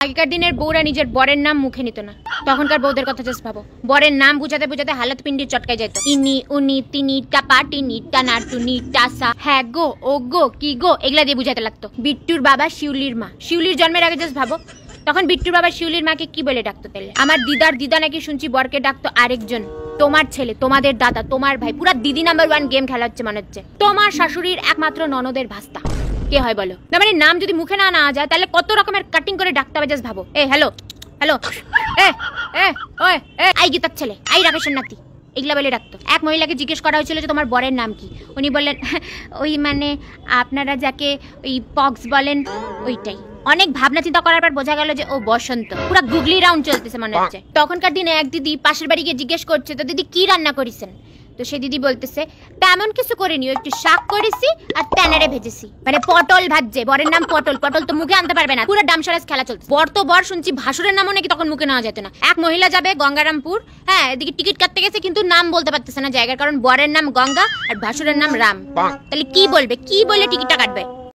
আগেকার দিনের বউরা নিজের বরের নাম মুখে নিত না, তখনকার বউদের কথা জাস্ট ভাবো। বরের নাম বুঝাতে বুঝাতে হালত পিন্ডির চটকায় যেত। ইনি উনি তিনি টাপা টিনি টানা টুনি টাসা হ্যাঁ গো ও গো কি গো এগুলা দিয়ে বুঝাতে লাগতো। বিট্টুর বাবা শিউলির মা, শিউলির জন্মের আগে জাস্ট ভাবো তখন বিট্টুর বাবা শিউলির মাকে কি বলে ডাকতো তাহলে? আমার দিদা নাকি শুনছি বরকে ডাকতো আরেকজন, তোমার ছেলে, তোমাদের দাদা, তোমার ভাই, পুরা দিদি নাম্বার 1 গেম খেলা হচ্ছে মনে হচ্ছে। তোমার শাশুড়ির একমাত্র ননদের ভাস্তা কে হয় বলো? না মানে নাম যদি মুখে না নেওয়া যায় তাহলে কত রকমের কাটিং করে ডাকতে হবে জাস্ট ভাবো। এ হ্যালো হ্যালো এ এ ওই এ আই গীতার ছেলে, আই রাকেশের নাতি, এগুলা বলে ডাকতো। এক মহিলাকে জিজ্ঞেস করা হয়েছিল যে তোমার বরের নাম কি, উনি বললেন ওই মানে আপনারা যাকে ওই পক্স বলেন ওইটাই। অনেক ভাবনা চিন্তা করার পর বোঝা গেল যে ও বসন্ত। পুরো গুগলি রাউন্ড চলতেছে মনে হচ্ছে। তখনকার দিনে এক দিদি পাশের বাড়ি গিয়ে জিজ্ঞেস করছে তো দিদি কি রান্না করেছেন, তো সে দিদি বলতেছে তেমন কিছু করিনি, একটু শাক করেছি আর প্যানারে ভেজেছি। মানে পটল ভাজছে, বরের নাম পটল, পটল তো মুখে আনতে পারবে না, পুরো ডামসারাজ খেলা চলছে। বর তো বর শুনছি ভাসুরের নামও নাকি তখন মুখে নেওয়া যেত না। এক মহিলা যাবে গঙ্গারামপুর, হ্যাঁ এদিকে টিকিট কাটতে গেছে কিন্তু নাম বলতে পারতেছে না জায়গার, কারণ বরের নাম গঙ্গা আর ভাসুরের নাম রাম। তাহলে কি বলবে, কি বলে টিকিটটা কাটবে?